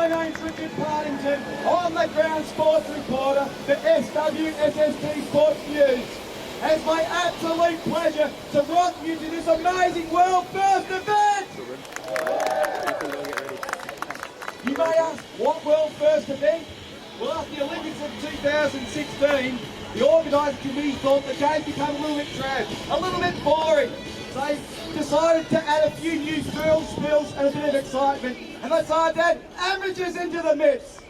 My name's Richard Partington. I'm the ground sports reporter for SWWST Sports News. And it's my absolute pleasure to welcome you to this amazing world first event. You may ask, what world first event? Well, after the Olympics of 2016, the organising committee thought the games became a little bit drab, a little bit boring. So they decided to add a few new thrills, spills and a bit of excitement. And they decided to add amateurs into the mix.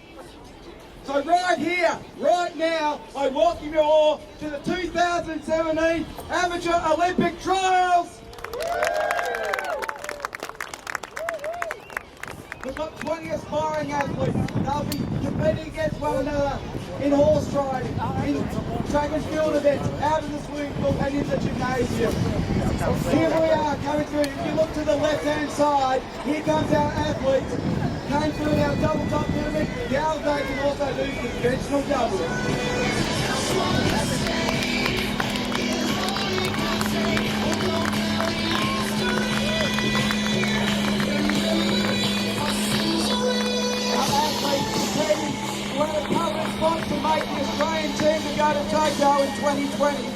So right here, right now, I welcome you all to the 2017 Amateur Olympic Trials. We've got 20 aspiring athletes. They'll be competing against one another in horse riding, in track and field events, out in the swimming pool and in the gymnasium. Here we are coming through. If you look to the left-hand side, here comes our athletes. Came through our double top pyramid. Gals, they can also do conventional doubles. We're at a covered spot to make the Australian team to go to Tokyo in 2020.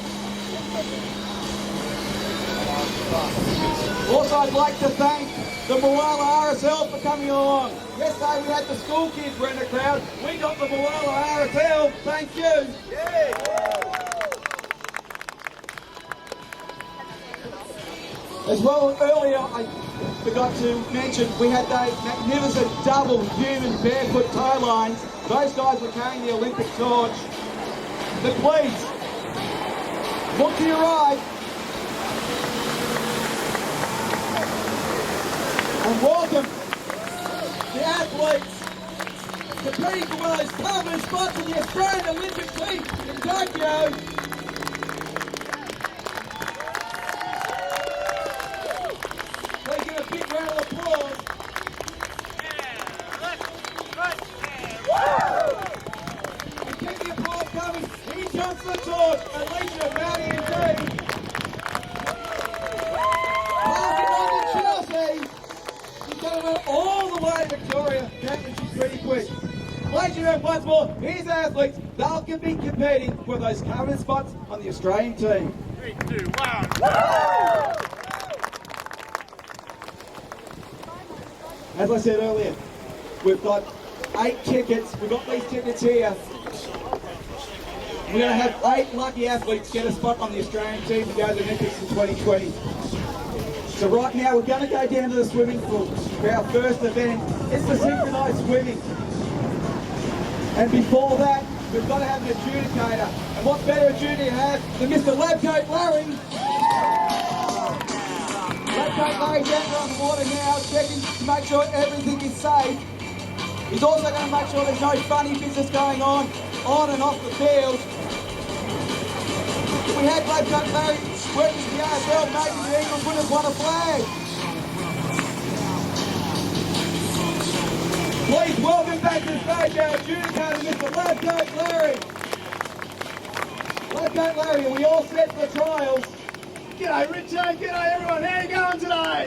Also, I'd like to thank the Moala RSL for coming along. Yesterday we had the school kids rent a crowd. We got the Moala RSL. Thank you. Yeah. As well, earlier I forgot to mention we had those magnificent double human barefoot tie lines. Those guys were carrying the Olympic torch. But please, look to your right and welcome the athletes competing for one of those coveted spots in the Australian Olympic team in Tokyo. Please give a big round of applause. And keep the applause coming. Here comes the torch. Alicia, Maddie and Dee. Passing on to Chelsea. She's going to run all the way to Victoria. Apparently she's pretty quick. Ladies and gentlemen, once more, here's athletes. They'll be competing for those coveted spots on the Australian team. 3, 2, 1. As I said earlier, we've got 8 tickets. We've got these tickets here. We're going to have 8 lucky athletes get a spot on the Australian team to go to the Olympics in 2020. So right now we're going to go down to the swimming pool for our first event. It's the synchronized swimming. And before that, we've got to have an adjudicator. And what better adjudicator to have than Mr. Labcoat Larry? Labcoat Larry's out there on the water now, checking to make sure everything is safe. He's also going to make sure there's no funny business going on and off the field. If we had Labcoat Larry working for the AFL, maybe the Eagles would have won a flag. Please welcome back to the stage our adjudicator, Mr. Labcoat Larry. Labcoat Larry, are we all set for the trials? G'day Richard, g'day everyone, how are you going today?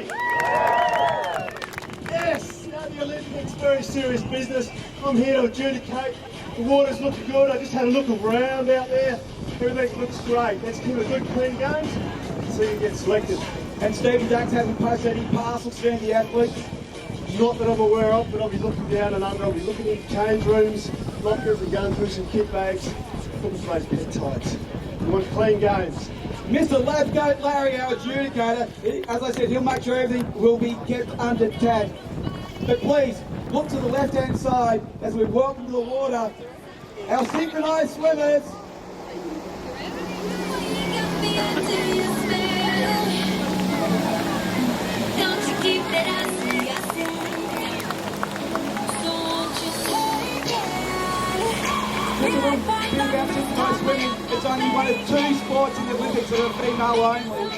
Yes, the Olympics, very serious business. I'm here to adjudicate. The water's looking good, I just had a look around out there. Everything looks great. Let's give it a good clean games and see who gets selected. And Stephen Dunks hasn't posted any parcels to the athletes? Not that I'm aware of, but I'll be looking down and under. I'll be looking in change rooms, lockers and going through some kit bags, looking for those bit of tights. We want clean games. Mr. Labcoat Larry, our adjudicator, as I said, he'll make sure everything will be kept under tag. But please, look to the left-hand side as we welcome to the water our synchronized swimmers. It's only one of 2 sports in the Olympics that are female only.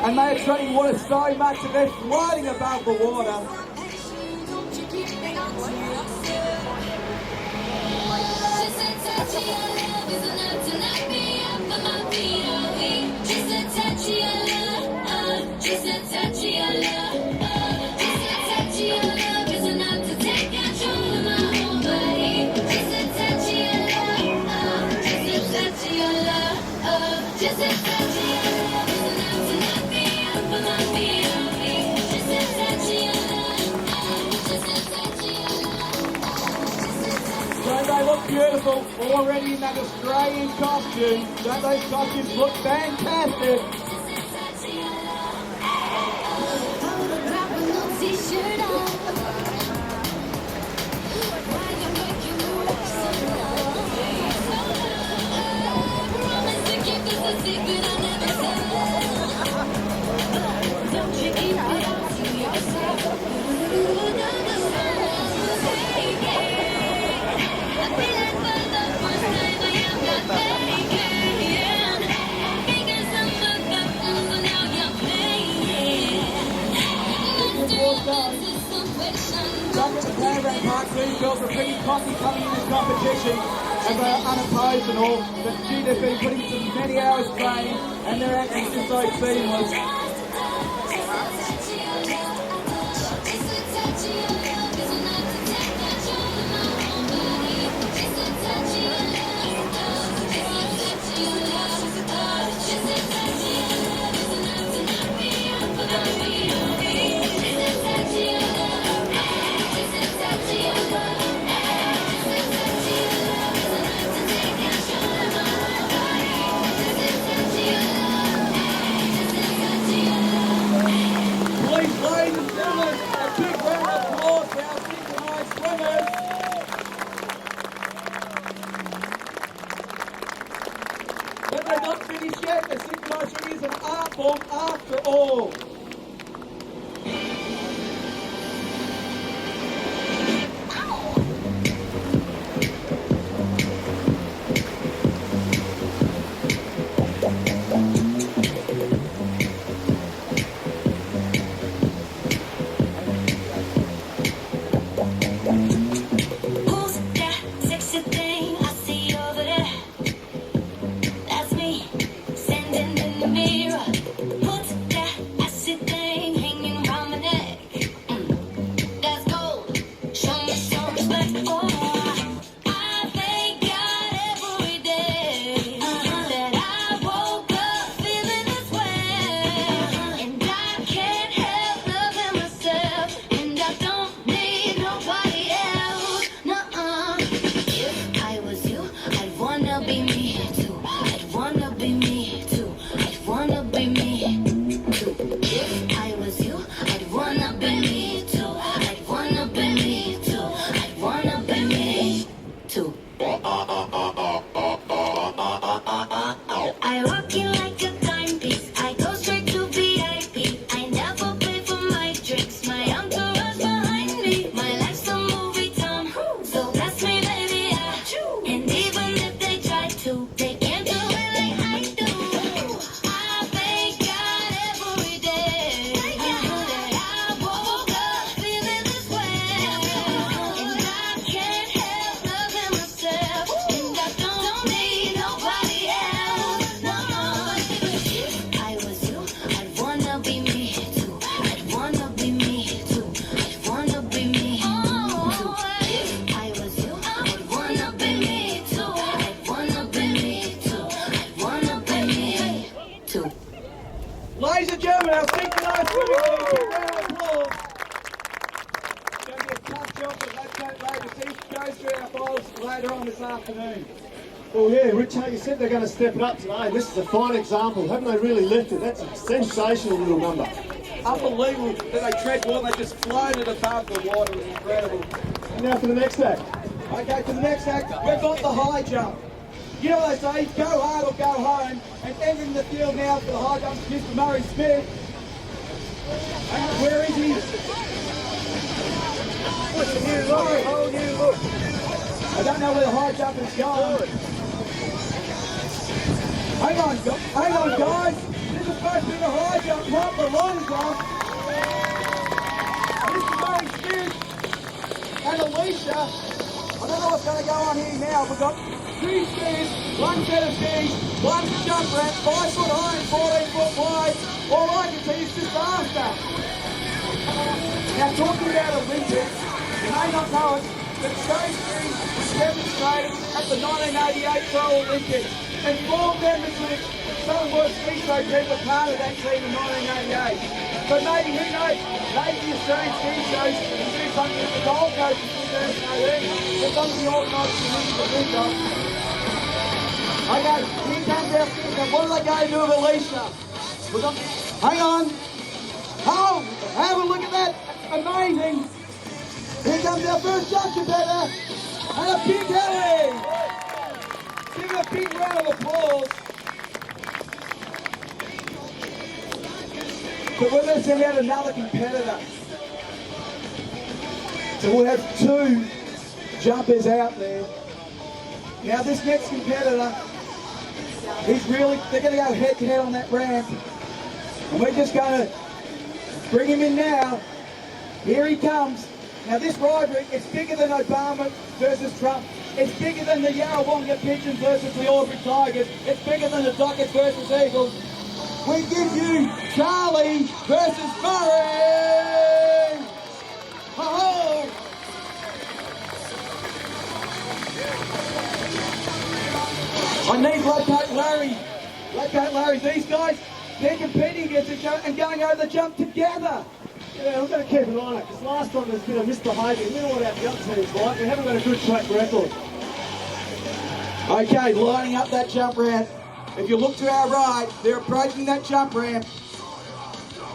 And they are treating water so much that they're floating above the water. Just a touch of your love. Just a touch of your love is enough. They look beautiful, already in that Australian costume. Don't those costumes look fantastic? Some of the caravan park, these girls are pretty cocky coming in this competition as they are unopposed and all, but gee, they've been putting in many hours training and they're actually just so seamless. Ladies and gentlemen, a big round of applause for our synchronized swimmers. But they're not finished yet. The synchronized swimming is an art form after all. Ladies and gentlemen, our synchronized swimming team, big round of applause. It's going to be a tough job, but let's hope they goes through our bowls later on this afternoon. Well, yeah, Rich, you said they're going to step it up today. This is a fine example. Haven't they really lifted? That's a sensational little number. Unbelievable that they tread water, they just floated above the water. It was incredible. And now for the next act. Okay, for the next act, we've got the high jump. You know what they say, go hard or go home. And entering the field now for the high jump is Mr. Murray Smith. And where is he? What's a new look? A whole new look. I don't know where the high jump is going. Hang on guys. This is supposed to be the high jump, not the long jump. Mr. Murray Smith and Alicia. I don't know what's going to go on here now. We've got 2 stairs, 1 set of stairs, 1 jump ramp, 5 foot high and 14 foot wide. All I can see is just faster. Now talking about Olympics, you may not know it, but those things was demonstrated at the 1988 Seoul Olympics. And 4 members of the SWWST Saturday were part of that team in 1988. So maybe, who knows, maybe the Australian ski shows something that the Gold Coast is doing there. It's something the organisers are looking to think of. Okay, here comes our speaker. What are they going to do with Alicia? Hang on. Oh, have a look at that. Amazing. Here comes our first jump competitor. And a big Ellie. Give him a big round of applause. So we're going to send out another competitor. So we'll have 2 jumpers out there. Now this next competitor, they're going to go head to head on that ramp. And we're just going to bring him in now. Here he comes. Now this rivalry, it's bigger than Obama versus Trump. It's bigger than the Yarrawonga Pigeons versus the Aubrey Tigers. It's bigger than the Dockets versus Eagles. We give you Charlie versus Murray! Ho-ho! I need Locate Larry. Locate Larry. These guys, they're competing against each other and going over the jump together. Yeah, we've got to keep an eye on it, because last time there's been a misbehaviour. We know what our jump team's like. We haven't got a good track record. Okay, lining up that jump ramp. If you look to our right, they're approaching that jump ramp.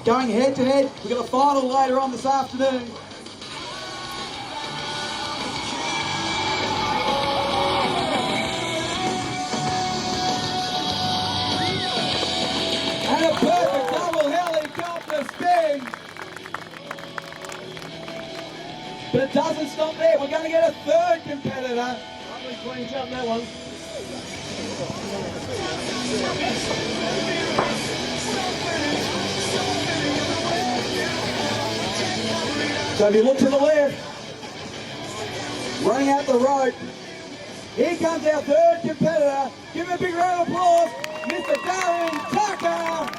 Going head to head. We've got a final later on this afternoon. And a perfect double helicopter spin. But it doesn't stop there. We're going to get a third competitor. Lovely clean jump, that one. So if you look to the left, running out the rope, here comes our third competitor. Give him a big round of applause, Mr. Darren Tucker.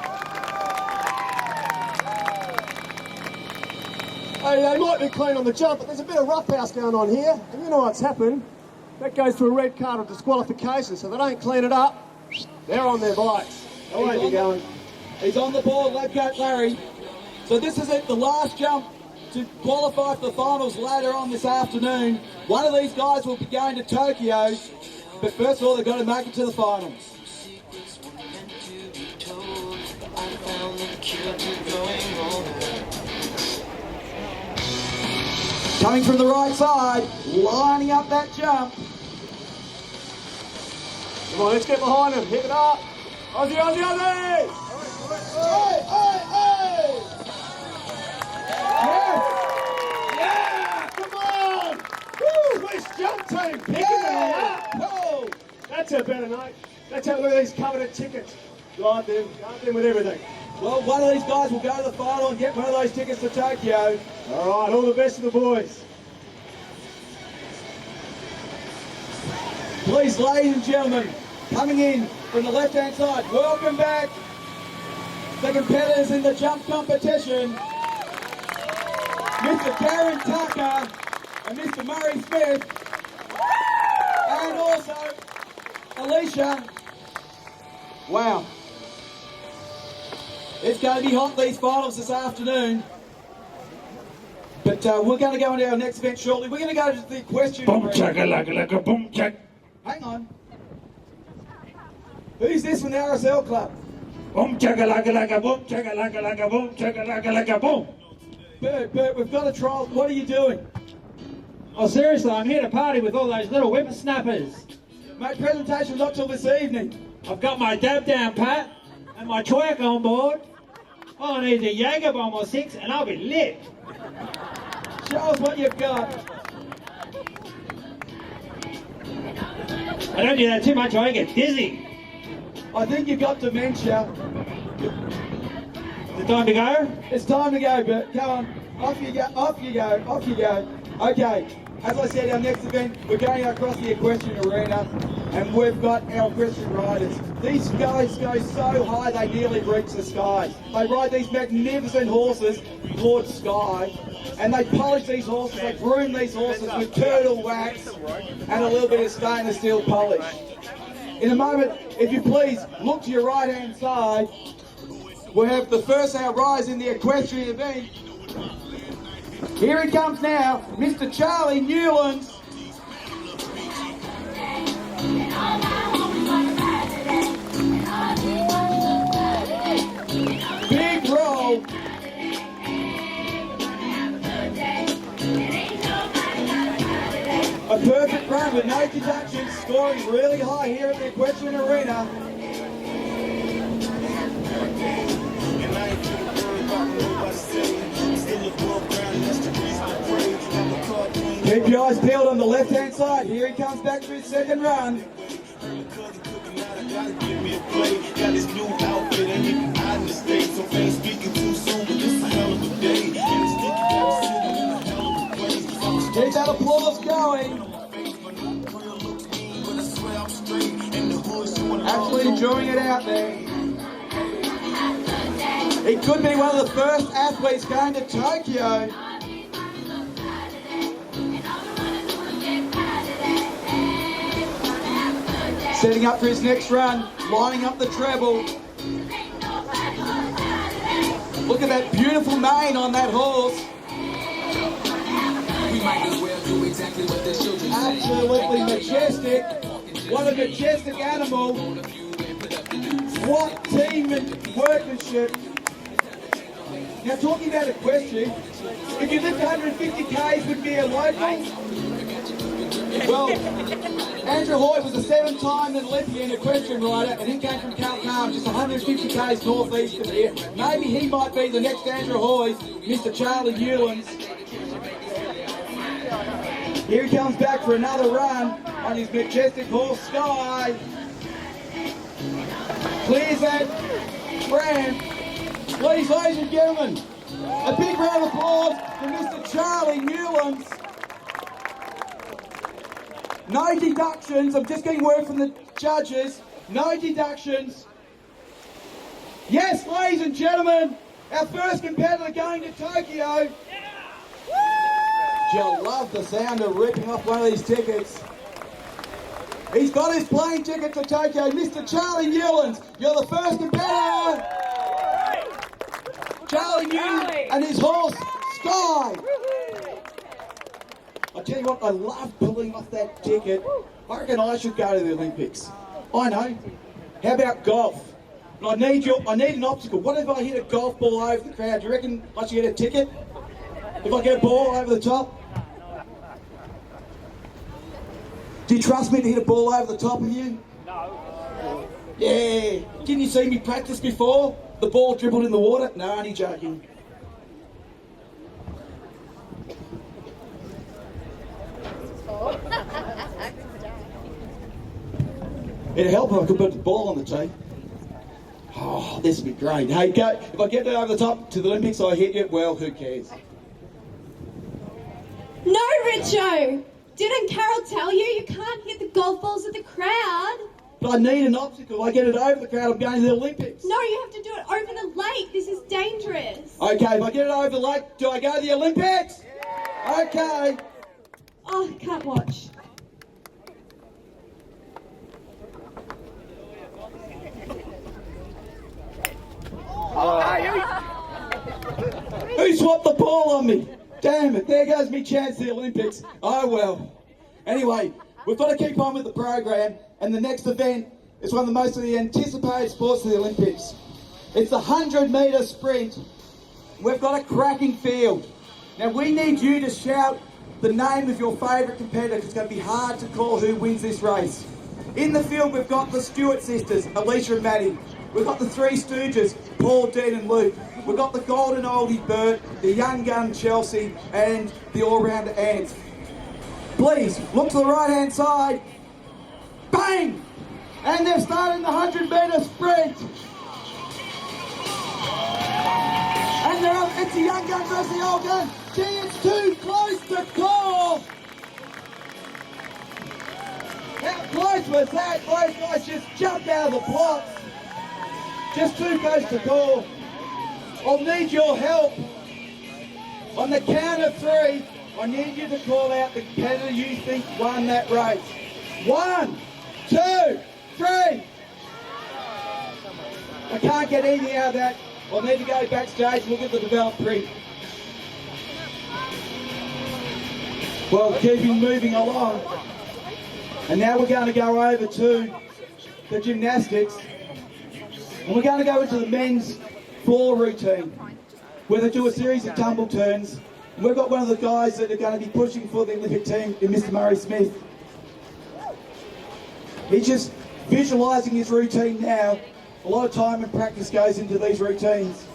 Hey, they might be clean on the jump, but there's a bit of roughhouse going on here. And you know what's happened? That goes to a red card of disqualification, so they don't clean it up. They're on their bikes. They won't be going. He's on the board, Locate Larry. So this is it, the last jump to qualify for the finals later on this afternoon. One of these guys will be going to Tokyo, but first of all, they've got to make it to the finals. Coming from the right side, lining up that jump. Come on, let's get behind him. Hit it up. Aussie, Aussie, Aussie! Hey, hey, hey! Yeah! Yeah! Come on! Woo! Swiss jump team picking it up. Oh! That's a better night. That's how, look at these coveted tickets. Got them with everything. Well, one of these guys will go to the final and get one of those tickets to Tokyo. All right, all the best of the boys. Please, ladies and gentlemen, coming in from the left-hand side, welcome back the competitors in the jump competition, Mr. Darren Tucker and Mr. Murray Smith, and also Alicia. Wow. It's going to be hot, these finals this afternoon. But we're going to go into our next event shortly. We're going to go to the Equestrian. Boom chaka like a boom check. Hang on. Who's this from the RSL club? Boom chaka like a boom chaka like a boom chaka like a boom. Bert, we've got a trial. What are you doing? Oh, seriously, I'm here to party with all those little whippersnappers. Mate, presentation's not till this evening. I've got my dab down pat and my twerk on board. All I need is a Jaeger bomb or 6 and I'll be lit. Show us what you've got. I don't do that too much or I get dizzy. I think you've got dementia. Is it time to go? It's time to go, Bert. Come on. Off you go, off you go, off you go. Okay, as I said, our next event, we're going across the equestrian arena and we've got our equestrian riders. These guys go so high they nearly reach the sky. They ride these magnificent horses towards sky and they polish these horses, they groom these horses with turtle wax and a little bit of stainless steel polish. In a moment, if you please, look to your right hand side. We'll have the first hour rise in the equestrian event. Here he comes now, Mr. Charlie Newlands. Big roll. A perfect run with no deductions, scoring really high here at the Equestrian Arena. Keep your eyes peeled on the left-hand side. Here he comes back for his second run. Keep that applause going. Absolutely enjoying it out there. He could be one of the first athletes going to Tokyo. Setting up for his next run, lining up the treble. Look at that beautiful mane on that horse. We might as well do exactly what the children say. Absolutely majestic. What a majestic animal. What team and workmanship. Now talking about equestrian, if you lift 150 Ks would be a local. Well, Andrew Hoyt was a 7-time Olympian equestrian rider, and he came from Calcutta, just 150 Ks northeast of here. Maybe he might be the next Andrew Hoyt, Mr. Charlie Newlands. Here he comes back for another run on his majestic horse Sky. Clears that ramp. Please, ladies and gentlemen, a big round of applause for Mr. Charlie Newlands. No deductions. I'm just getting word from the judges. No deductions. Yes, ladies and gentlemen, our first competitor going to Tokyo. You'll love the sound of ripping off one of these tickets. He's got his plane ticket to Tokyo. Mr. Charlie Newlands, you're the first competitor. Charlie Newlands and his horse, Sky. I tell you what, I love pulling off that ticket. I reckon I should go to the Olympics. I know. How about golf? But I need an obstacle. What if I hit a golf ball over the crowd? Do you reckon I should get a ticket? If I get a ball over the top? Do you trust me to hit a ball over the top of you? No. Yeah. Didn't you see me practice before? The ball dribbled in the water? No, only joking. It'd help if I could put the ball on the tee. Oh, this would be great. Hey, go. If I get that over the top to the Olympics, I hit you. Well, who cares? No, Richo! Didn't Carol tell you you can't hit the golf balls at the crowd? But I need an obstacle. I get it over the crowd, I'm going to the Olympics. No, you have to do it over the lake. This is dangerous. Okay, if I get it over the lake, do I go to the Olympics? Yeah. Okay. Oh, I can't watch. Who swapped the ball on me? Damn it, there goes me chance to the Olympics. Oh well. Anyway, we've got to keep on with the program, and the next event is one of the most anticipated sports of the Olympics. It's the 100-metre sprint. We've got a cracking field. Now we need you to shout the name of your favourite competitor, because it's going to be hard to call who wins this race. In the field we've got the Stewart sisters, Alicia and Maddie. We've got the Three Stooges, Paul, Dean and Luke. We've got the golden oldie Bert, the young gun Chelsea, and the all-rounder Ants. Please, look to the right-hand side. Bang! And they're starting the 100-metre sprint. And they're up. It's the young gun versus the old gun. Gee, it's too close to call. How close was that? Those guys just jumped out of the blocks. Just too close to call. I'll need your help. On the count of 3, I need you to call out the competitor you think won that race. 1, 2, 3. I can't get anything out of that. I'll need to go backstage and look at the developed print. Well, keeping moving along. And now we're going to go over to the gymnastics. And we're going to go into the men's floor routine, where they do a series of tumble turns. And we've got one of the guys that are going to be pushing for the Olympic team, Mr. Murray Smith. He's just visualising his routine now. A lot of time and practice goes into these routines.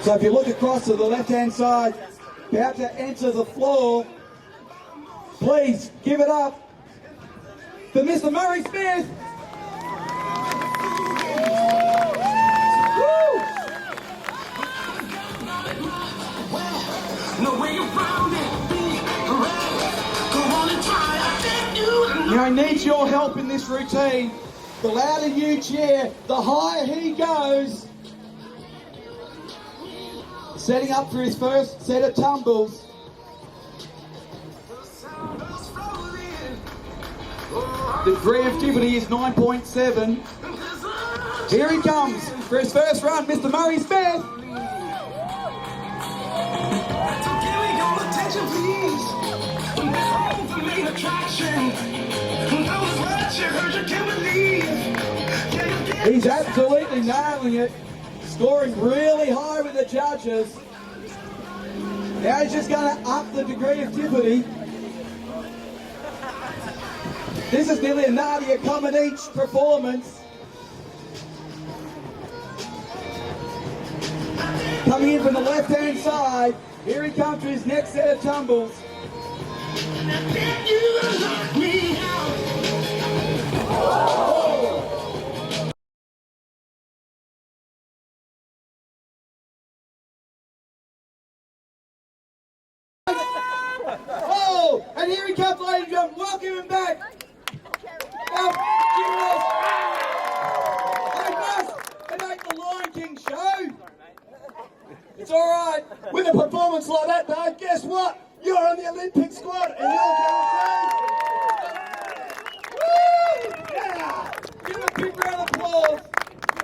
So if you look across to the left-hand side, about to enter the floor, please give it up for Mr. Murray Smith. Now he needs your help in this routine. The louder you cheer, the higher he goes. Setting up for his first set of tumbles. The degree of difficulty is 9.7. Here he comes for his first run, Mr. Murray Smith. He's absolutely nailing it, scoring really high with the judges. Now he's just going to up the degree of difficulty. This is nearly a Nadia Comaneci performance. Coming in from the left-hand side, here he comes to his next set of tumbles. Oh, and here he comes, ladies and gentlemen. Welcome him back. Our gymnast. I must enact the Lion King show. It's all right. With a performance like that, though, guess what? You're on the Olympic squad, and you're guaranteed. Woo! Yeah! Give him a big round of applause.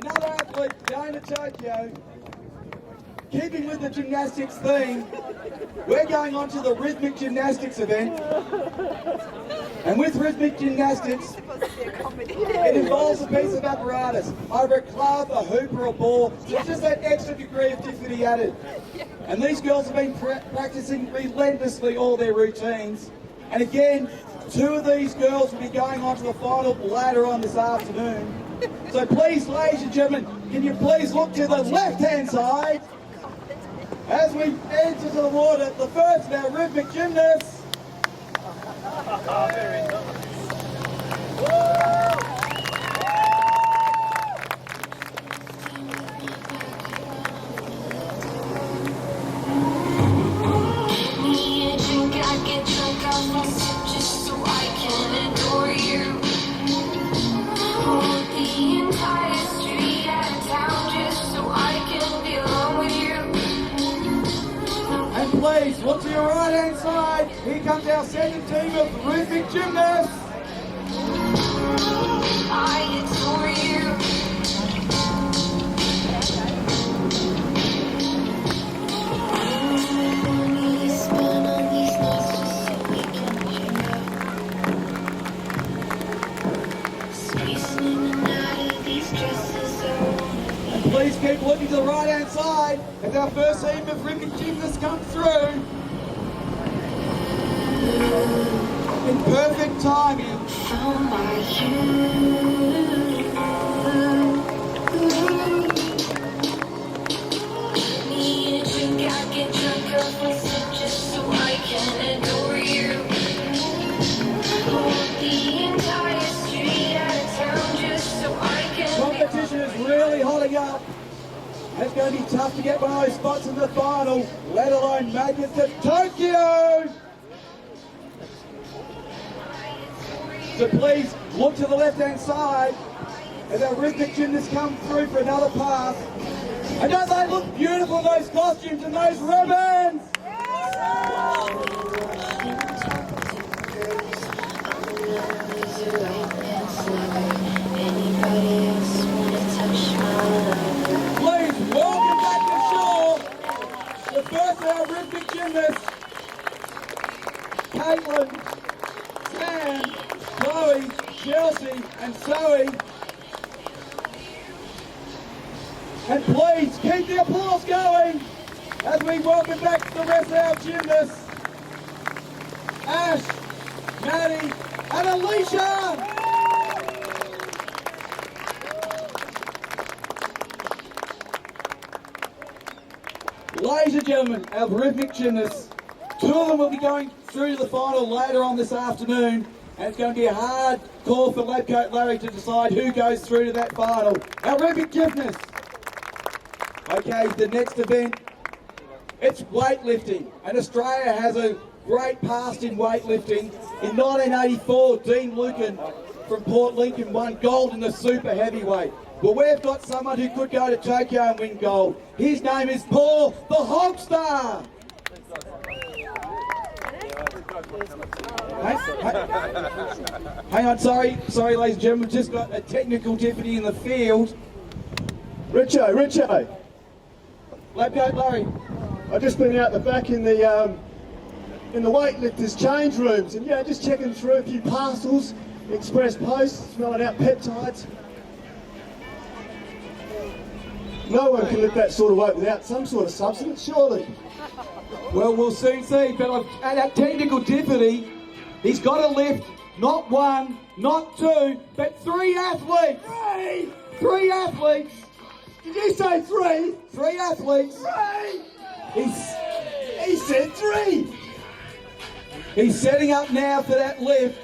Another athlete going to Tokyo. Keeping with the gymnastics theme, we're going on to the Rhythmic Gymnastics event. And with Rhythmic Gymnastics, it involves a piece of apparatus, either a club, a hoop or a ball. So it's just that extra degree of difficulty added. And these girls have been practicing relentlessly all their routines. And again, 2 of these girls will be going on to the final later on this afternoon. So please, ladies and gentlemen, can you please look to the left-hand side as we enter the water, the first of our rhythmic gymnasts. Please look to your right hand side. Here comes our second team of rhythmic gymnasts. I adore you. And please keep looking to the right hand side as our first team of rhythmic gymnasts come through. In perfect timing. Competition is really hotting up. It's going to be tough to get one of those spots in the final, let alone make it to Tokyo. So please look to the left-hand side as our rhythmic gymnasts come through for another pass. And don't they look beautiful, those costumes and those ribbons? rhythmic gymnasts, Caitlin, Sam, Chloe, Chelsea, and Zoe. And please keep the applause going as we welcome back the rest of our gymnasts, Ash, Maddie, and Alicia. Ladies and gentlemen, our rhythmic gymnasts, 2 of them will be going through to the final later on this afternoon, and it's going to be a hard call for lab coach Larry to decide who goes through to that final. Our rhythmic gymnasts. Okay, the next event, it's weightlifting, and Australia has a great past in weightlifting. In 1984, Dean Lucan from Port Lincoln won gold in the super heavyweight. Well, we've got someone who could go to Tokyo and win gold. His name is Paul the Hulkster. Hang on, sorry ladies and gentlemen, we've just got a technical difficulty in the field. Richo. Lab coach Larry. I've just been out the back in the weightlifters change rooms, and yeah, just checking through a few parcels, express posts, smelling out peptides. No one can lift that sort of weight without some sort of substance, surely. Well, we'll soon see, but at that technical difficulty, he's got to lift not 1, not 2, but 3 athletes. 3 athletes. Did you say 3? 3 athletes. 3? He said 3. He's setting up now for that lift.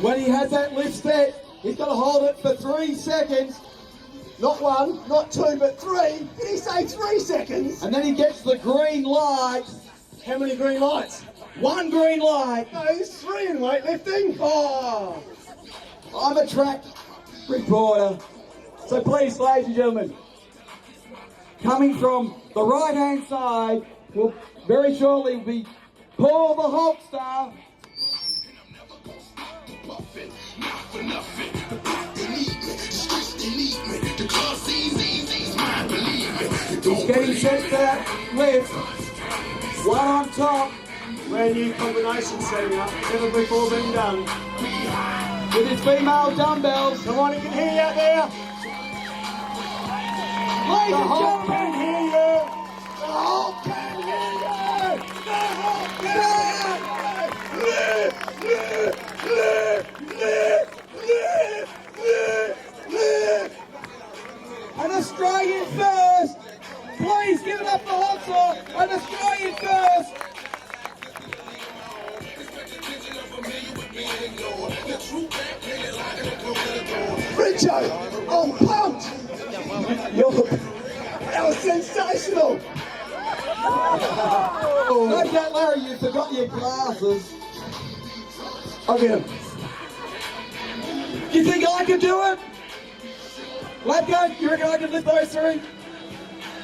When he has that lift set, he's got to hold it for 3 seconds. Not 1, not 2, but 3. Did he say 3 seconds? And then he gets the green light. How many green lights? 1 green light. No, there's 3 in weightlifting. Oh, I'm a track reporter. So please, ladies and gentlemen, coming from the right-hand side will very shortly be Paul the Hulkster. He's getting set for that lift. 1 on top. Brand new combination setting up, never before been done. With his female dumbbells. Come on, he can hear you out there. Ladies The and Hulk can gentlemen, hear you. The Hulk can hear you. The Hulk can hear you. an Australian first. Please give it up for Hulkster, an Australian first. Richo, I'm pumped. That was sensational. No doubt, Larry, you forgot your glasses. I'll get him. Do you think I could do it? Lab coach, you reckon I can lift those 3?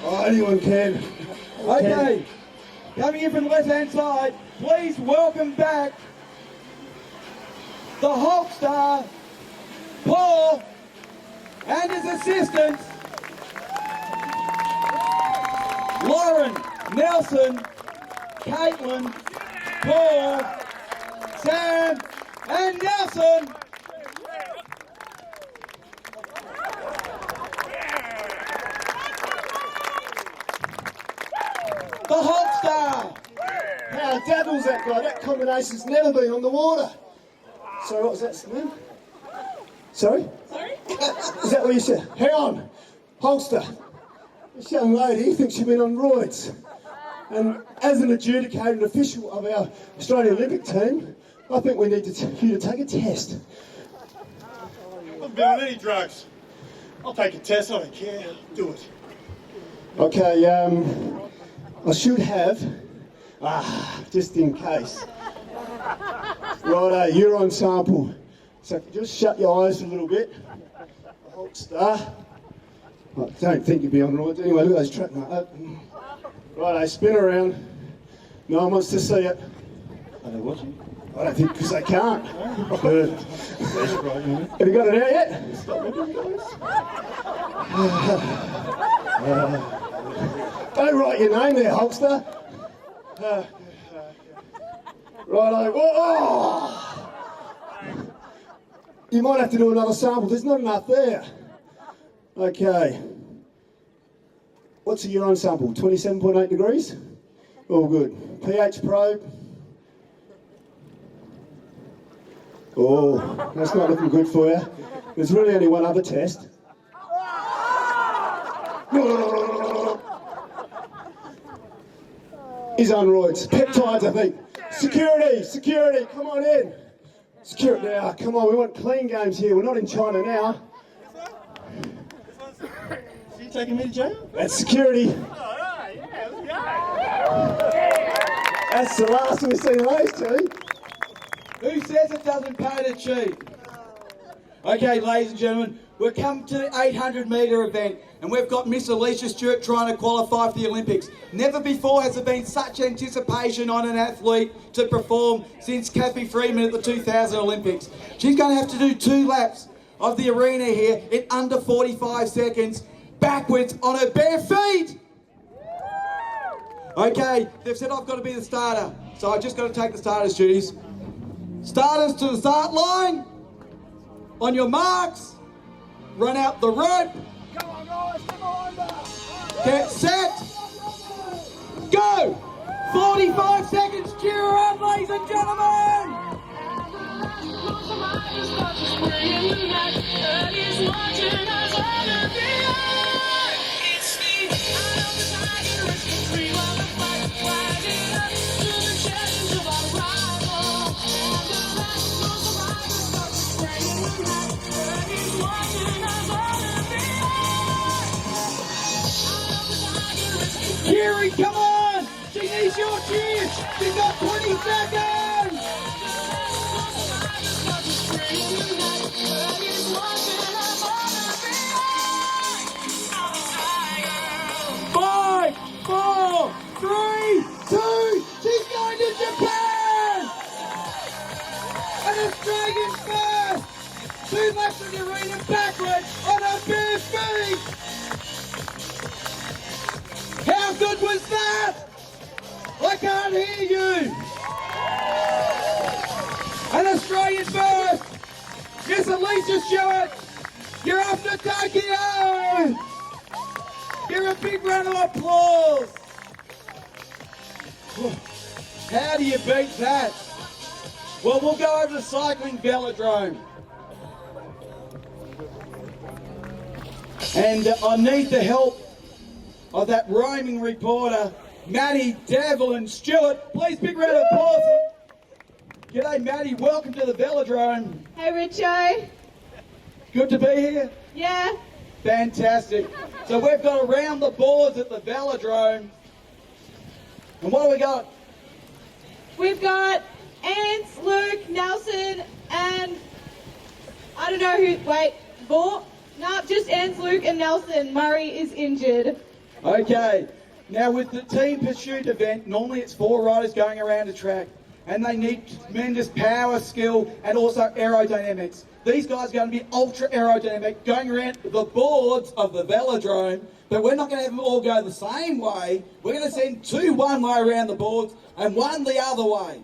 Oh, anyone can. Okay, coming in from the left-hand side, please welcome back the Hulkster, Paul, and his assistants, Lauren, Nelson, Caitlin, Paul, Sam, and Nelson. The Hulkster. How devil's that guy? That combination's never been on the water. Sorry, what was that, Sam? Sorry? Is that what you said? Hang on. Holster. This young lady thinks she's been on roids. And as an adjudicator and official of our Australian Olympic team, I think we need you to take a test. I haven't been on any drugs. I'll take a test, I don't care. Do it. Okay, I should have, just in case. Righto, urine sample. So just shut your eyes a little bit. Hulkster. I don't think you'd be on roids. Anyway, look at those track marks. Righto, spin around. No one wants to see it. Are they watching? I don't think, because they can't. Have you got it out yet? Don't write your name there, Hulkster. Righto. Oh! You might have to do another sample. There's not enough there. Okay. What's the urine sample? 27.8 degrees? All good. pH probe. Oh, that's not looking good for you. There's really only one other test. He's on roids. Peptides, I think. Security, come on in. Security, now, come on, we want clean games here. We're not in China now. Are you taking me to jail? That's security. Alright, yeah, let's go. That's the last we've seen of those two. Who says it doesn't pay to cheat? Okay, ladies and gentlemen, we've come to the 800 metre event and we've got Miss Alicia Stewart trying to qualify for the Olympics. Never before has there been such anticipation on an athlete to perform since Kathy Freeman at the 2000 Olympics. She's going to have to do 2 laps of the arena here in under 45 seconds, backwards on her bare feet. Okay, they've said I've got to be the starter, so I've just got to take the starter's duties. Starters to the start line. On your marks, run out the rope. Come on, guys, come on. Get set. Go. 45 seconds. Cheer her on, ladies and gentlemen. Kiri, come on! She needs your cheers! She's got 20 seconds! Five, 4, 3, 2, she's going to Japan! An Australian first! 2 laps of the arena backwards on her bare feet! How good was that? I can't hear you. An Australian first. Miss Alicia Stewart, you're off to Tokyo. Give her a big round of applause. How do you beat that? Well, we'll go over to the cycling velodrome. And I need the help of that roaming reporter, Maddie, Devlin, Stewart. Please, big round of applause. G'day, Maddie. Welcome to the velodrome. Hey, Richo. Good to be here. Yeah. Fantastic. So we've got around the boards at the velodrome. And what do we got? We've got Ants, Luke, Nelson, and I don't know who. Wait, Vaught? No, just Ants, Luke, and Nelson. Murray is injured. Okay. Now with the team pursuit event, normally it's 4 riders going around a track. And they need tremendous power, skill, and also aerodynamics. These guys are going to be ultra aerodynamic, going around the boards of the velodrome, but we're not going to have them all go the same way. We're going to send 2 one way around the boards and 1 the other way.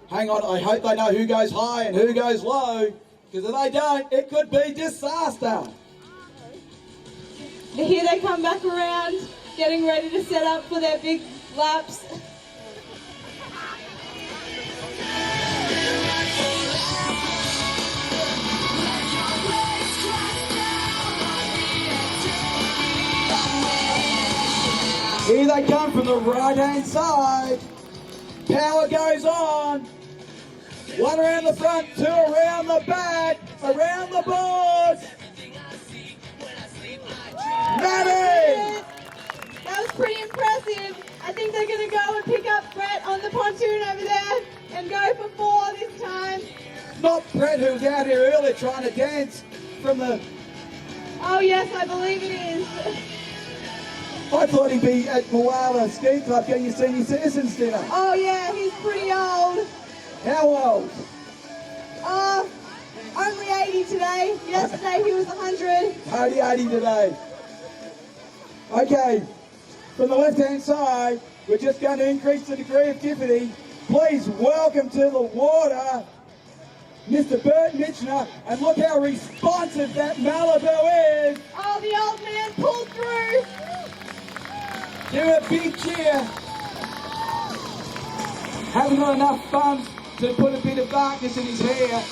Hang on, I hope they know who goes high and who goes low, because if they don't, it could be disaster. Here they come back around, getting ready to set up for their big laps. Here they come from the right-hand side. Power goes on. 1 around the front, 2 around the back, around the boards. Maddie! That was pretty impressive. I think they're going to go and pick up Brett on the pontoon over there and go for 4 this time. Not Brett, who was out here earlier trying to dance from the... Oh yes, I believe it is. I thought he'd be at Moala Ski Club getting your senior citizens dinner. Oh yeah, he's pretty old. How old? Only 80 today. Yesterday he was 100. Only 80 today. Okay, from the left-hand side, we're just going to increase the degree of difficulty. Please welcome to the water, Mr. Bert Mitchner, and look how responsive that Malibu is. Oh, the old man pulled through. Give it a big cheer. Hasn't got enough funds to put a bit of darkness in his hair.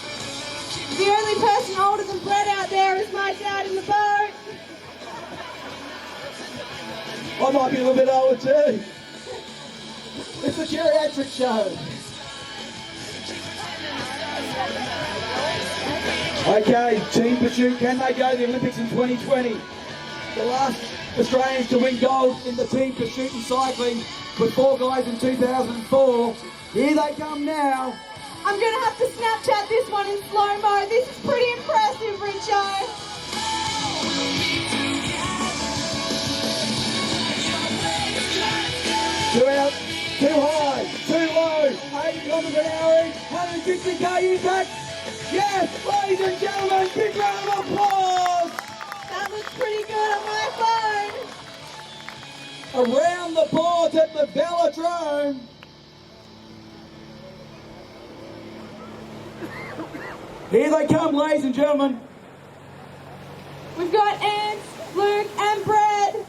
The only person older than Brett out there is my dad in the boat. I might be a little bit older too. It's a geriatric show. Okay, Team Pursuit, can they go to the Olympics in 2020? The last Australians to win gold in the Team Pursuit in cycling with 4 guys in 2004. Here they come now. I'm going to have to Snapchat this one in slow-mo. This is pretty impressive, Richo. Too out, too high, too low, 80 kilometres an hour each, 160k impact. Yes, ladies and gentlemen, big round of applause. That looks pretty good on my phone. Around the boards at the velodrome. Here they come, ladies and gentlemen. We've got Ants, Luke, and Brett.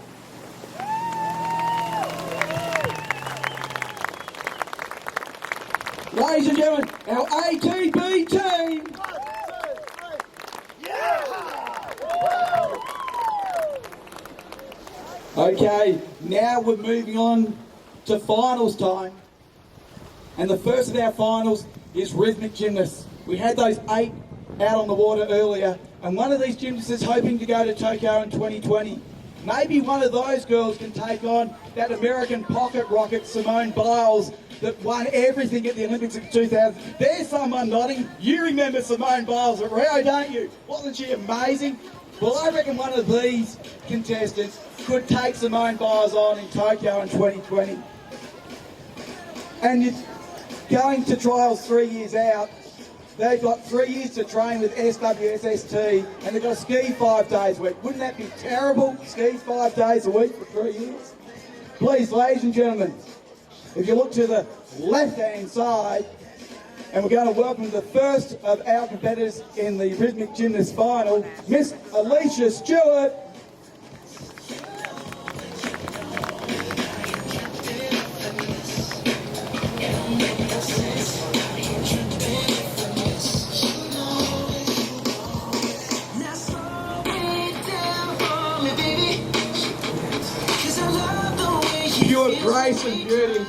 Ladies and gentlemen, our ATB team. Okay, now we're moving on to finals time. And the first of our finals is rhythmic gymnasts. We had those 8 out on the water earlier, and one of these gymnasts is hoping to go to Tokyo in 2020. Maybe one of those girls can take on that American pocket rocket, Simone Biles, that won everything at the Olympics in 2000. There's someone nodding. You remember Simone Biles at Rio, don't you? Wasn't she amazing? Well, I reckon one of these contestants could take Simone Biles on in Tokyo in 2020. And it's going to trials 3 years out. They've got 3 years to train with SWWST, and they've got to ski 5 days a week. Wouldn't that be terrible? Ski 5 days a week for 3 years? Please, ladies and gentlemen, if you look to the left-hand side, and we're going to welcome the first of our competitors in the rhythmic gymnast final, Miss Alicia Stewart. Pure grace and beauty.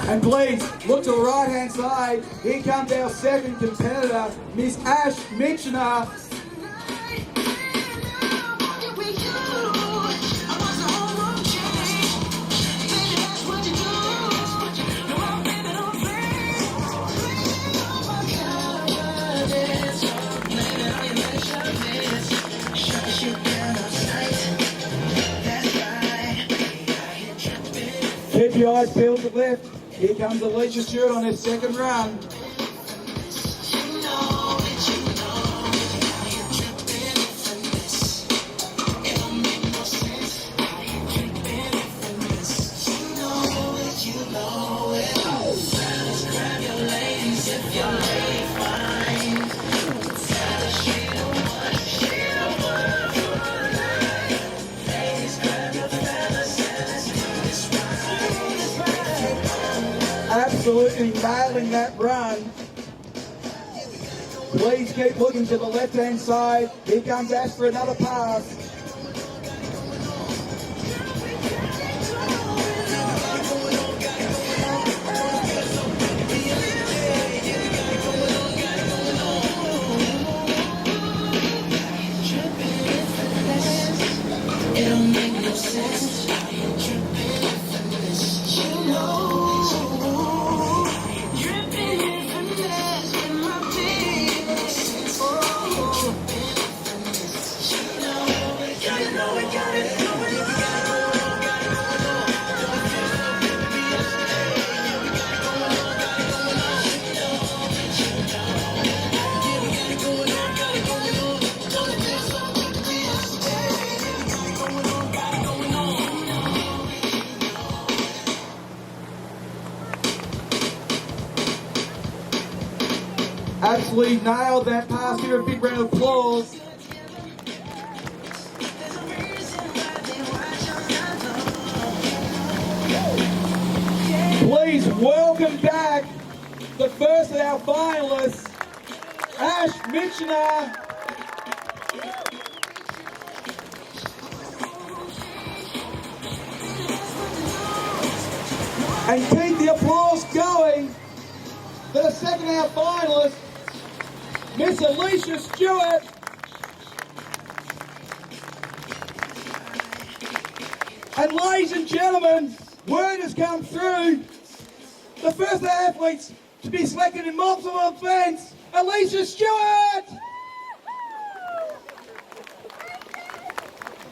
And please, look to the right-hand side. Here comes our second competitor, Miss Ash Mitchner. Keep your eyes peeled to the left. Here comes Alicia Stewart on her second run. Absolutely nailing that run. Please keep looking to the left-hand side. Here comes Ash for another pass. absolutely nailed that pass. Give her a big round of applause. Please welcome back the first of our finalists, Ash Mitchener. And keep the applause going for the second of our finalists, Miss Alicia Stewart. And ladies and gentlemen, word has come through. The first of our athletes to be selected in multiple events, Alicia Stewart.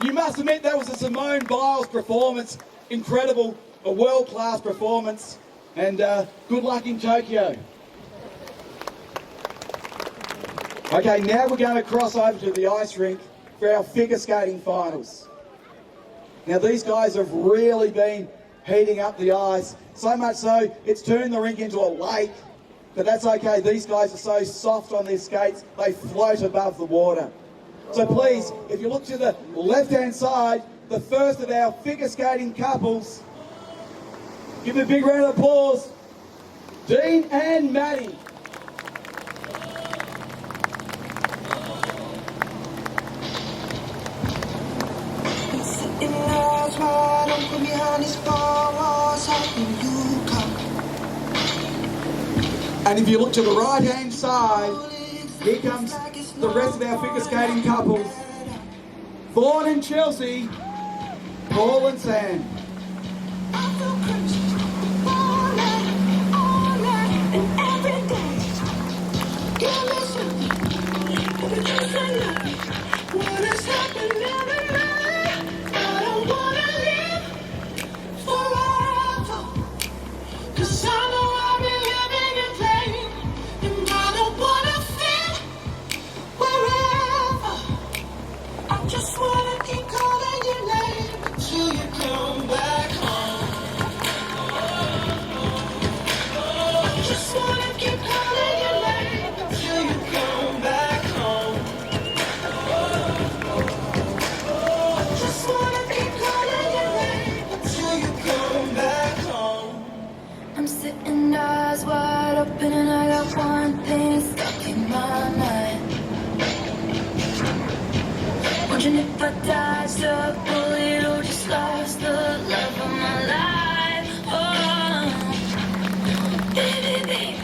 You must admit that was a Simone Biles performance. Incredible, a world-class performance. And good luck in Tokyo. Okay, now we're going to cross over to the ice rink for our figure skating finals. Now these guys have really been heating up the ice, so much so it's turned the rink into a lake, but that's okay. These guys are so soft on their skates, they float above the water. So please, if you look to the left-hand side, the first of our figure skating couples, give them a big round of applause, Dean and Maddie. And if you look to the right-hand side, here comes the rest of our figure skating couples. Vaughan and Chelsea, Paul and Sam. I'm sitting eyes wide open and I got one thing stuck in my mind. Wondering if I dodged a bullet or just lost the love of my life. Oh, baby, baby,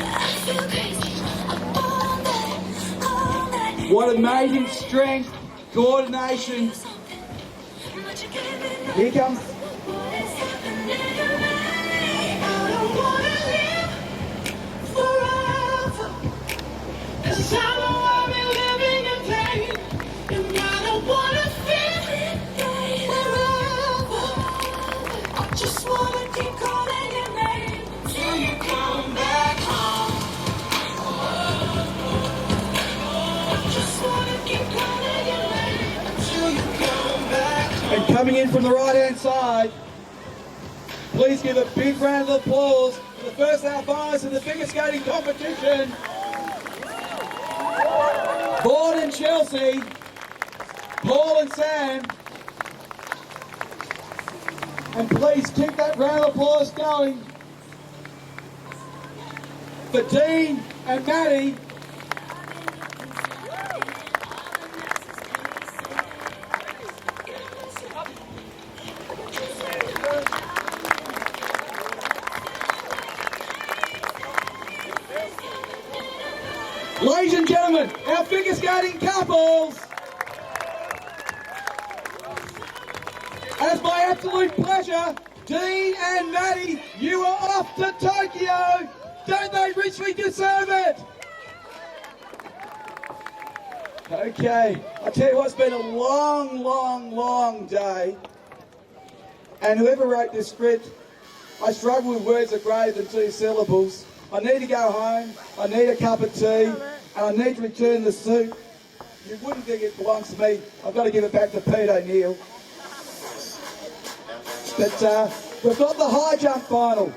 I feel crazy all night. What amazing strength, coordination. Here comes. And coming in from the right-hand side, please give a big round of applause for the first out finalists in the figure skating competition. Vaughan and Chelsea, Paul and Sam. And please keep that round of applause going for Dean and Maddie. Ladies and gentlemen, our figure skating couples. As my absolute pleasure, Dean and Maddie, you are off to Tokyo. Don't they richly deserve it? Okay, I tell you what, it's been a long, long, long day. And whoever wrote this script, I struggle with words that are greater than 2 syllables. I need to go home, I need a cup of tea, and I need to return the suit. You wouldn't think it belongs to me. I've got to give it back to Pete O'Neill. But we've got the high jump final.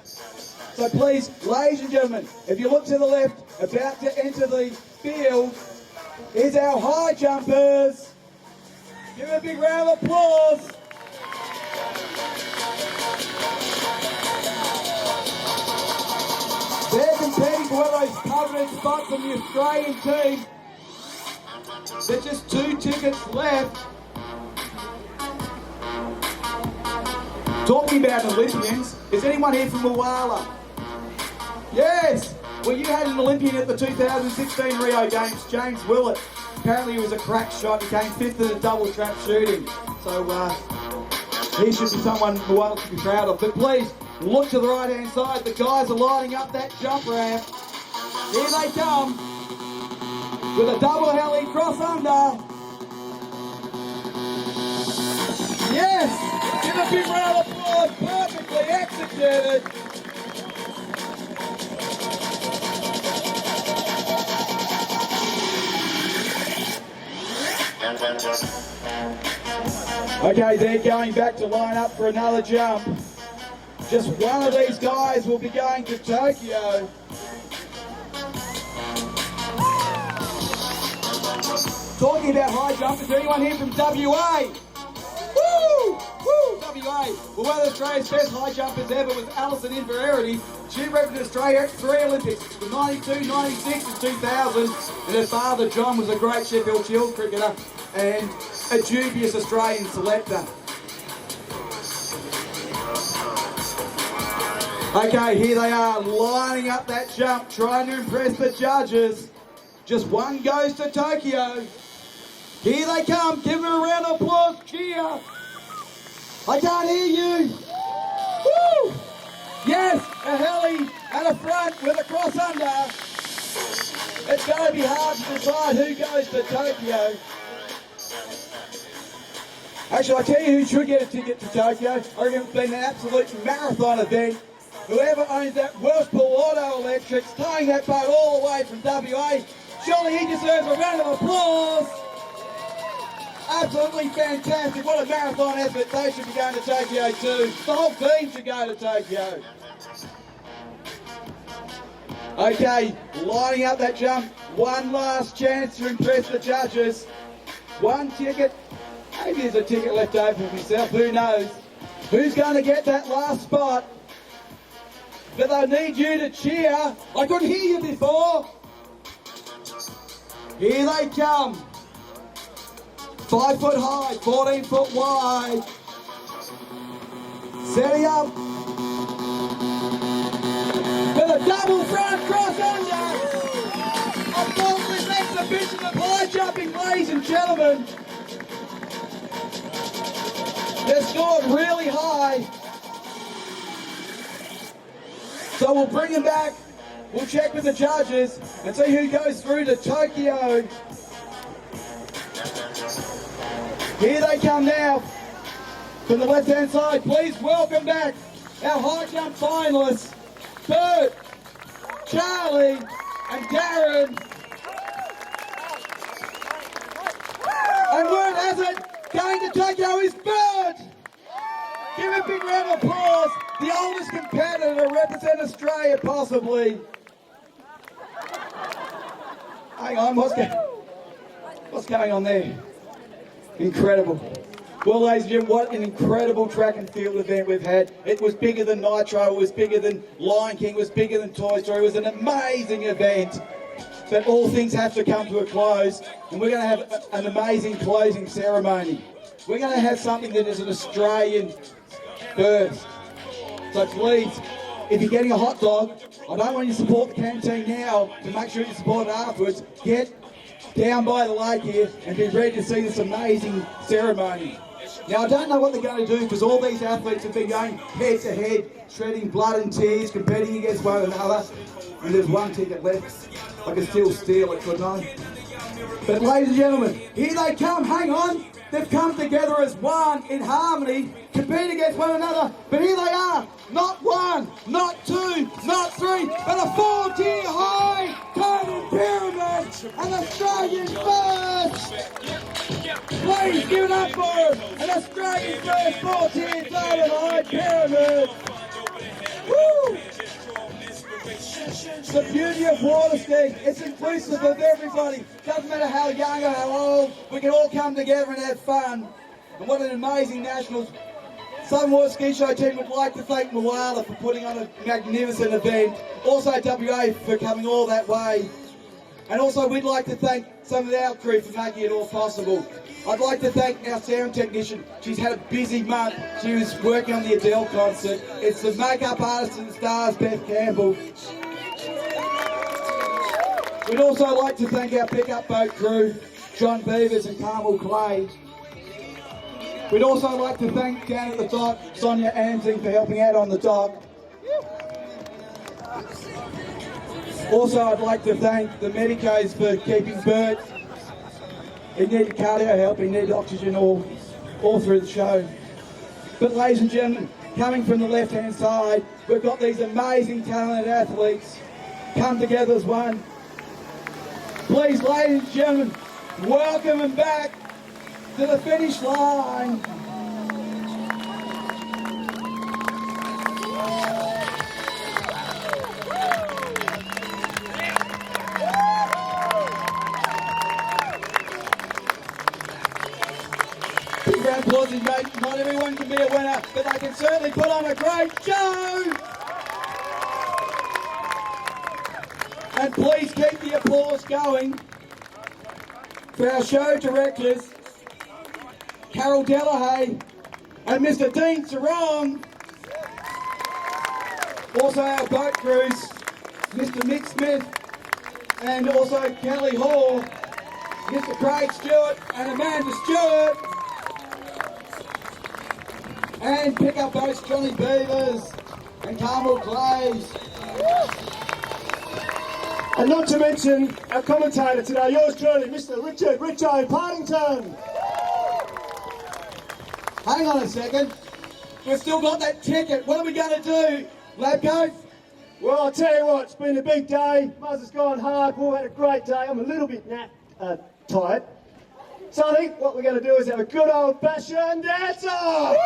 So please, ladies and gentlemen, if you look to the left, about to enter the field is our high jumpers. Give them a big round of applause. They're competing for one of those coveted spots on the Australian team. There's just 2 tickets left. Talking about Olympians, is anyone here from Moala? Yes! Well, you had an Olympian at the 2016 Rio Games, James Willett. Apparently he was a crack shot, he came 5th in the double trap shooting. So he should be someone Moala should be proud of. But please, look to the right hand side, the guys are lining up that jump ramp. Here they come, with a double heli cross under. Yes! Give a big round of applause, perfectly executed. Okay, they're going back to line up for another jump. Just one of these guys will be going to Tokyo. Talking about high jumpers, anyone here from WA? Woo! Woo! WA. Well, one of Australia's best high jumpers ever was Alison Inverarity. She represented Australia at 3 Olympics, the 92, 96 and 2000. And her father, John, was a great Sheffield Shield cricketer and a dubious Australian selector. Okay, here they are, lining up that jump, trying to impress the judges. Just one goes to Tokyo. Here they come, give them a round of applause, cheer. I can't hear you. Woo! Yes, a heli and a front with a cross under. It's going to be hard to decide who goes to Tokyo. Actually, I tell you who should get a ticket to Tokyo. I reckon it's been an absolute marathon event. Whoever owns that Whirlpool Auto Electrics, towing that boat all the way from WA, surely he deserves a round of applause. Absolutely fantastic. What a marathon effort. They should be going to Tokyo too. The whole team should go to Tokyo. Okay, lining up that jump. One last chance to impress the judges. One ticket. Maybe there's a ticket left over for myself. Who knows? Who's going to get that last spot? But I need you to cheer. I couldn't hear you before. Here they come. 5 foot high, 14 foot wide. Setting up. With a double front cross under. A faultless exhibition of high jumping, ladies and gentlemen. They're scored really high. So we'll bring them back. We'll check with the judges and see who goes through to Tokyo. Here they come now. From the left-hand side, please welcome back our high jump finalists, Bert, Charlie, and Darren. And word has it, going to Tokyo is Bert. Give a big round of applause. The oldest competitor to represent Australia, possibly. Hang on, what's going on there? Incredible. Well, ladies and gentlemen, what an incredible track and field event we've had. It was bigger than Nitro, it was bigger than Lion King, it was bigger than Toy Story. It was an amazing event. But all things have to come to a close, and we're going to have an amazing closing ceremony. We're going to have something that is an Australian first. So please, if you're getting a hot dog, I don't want you to support the canteen now to make sure you support it afterwards. Get down by the lake here and be ready to see this amazing ceremony. Now, I don't know what they're going to do because all these athletes have been going head to head, shedding blood and tears, competing against one another, and there's one ticket left. I can still steal it, couldn't I? But ladies and gentlemen, here they come, hang on. They've come together as one in harmony, competing against one another, but here they are, not one, not two, not three, but a 4-tier high coded pyramid, an Australian first! Please give it up for an Australian first 4-tier coded high pyramid! Woo! The beauty of Waterski, it's inclusive of everybody. Doesn't matter how young or how old, we can all come together and have fun. And what an amazing Nationals. Southern Water Ski Show team would like to thank Moala for putting on a magnificent event. Also WA for coming all that way. And also we'd like to thank some of our crew for making it all possible. I'd like to thank our sound technician. She's had a busy month. She was working on the Adele concert. It's the makeup artist and stars, Beth Campbell. We'd also like to thank our pickup boat crew, John Beavers and Carmel Clay. We'd also like to thank down at the dock, Sonia Amsing for helping out on the dock. Also, I'd like to thank the medicos for keeping Bert. He needed cardio help, he needed oxygen all through the show. But ladies and gentlemen, coming from the left-hand side, we've got these amazing talented athletes come together as one. Please, ladies and gentlemen, welcome them back to the finish line. Big round of applause, mate. Not everyone can be a winner, but they can certainly put on a great show. And please keep the applause going for our show directors, Carol Delahaye and Mr. Dean Sarong. Also our boat crews, Mr. Mick Smith and also Kelly Hall, Mr. Craig Stewart and Amanda Stewart. And pickup boats, Johnny Beavers and Carmel Clays. And not to mention our commentator today, yours truly, Mr. Richo Partington. Hang on a second. We've still got that ticket. What are we going to do, Labco? Well, I'll tell you what, it's been a big day. Muzz has gone hard. We've had a great day. I'm a little bit tired. So I think what we're going to do is have a good old-fashioned dance-off.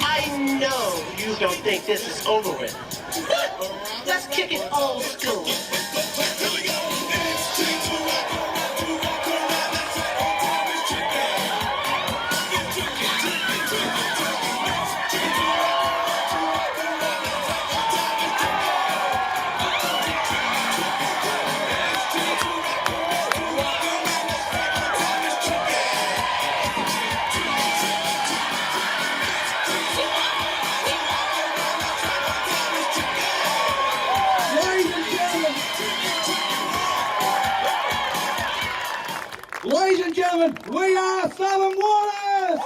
I know you don't think this is over with. Let's kick it old school. Ladies and gentlemen, we are Southern Waters!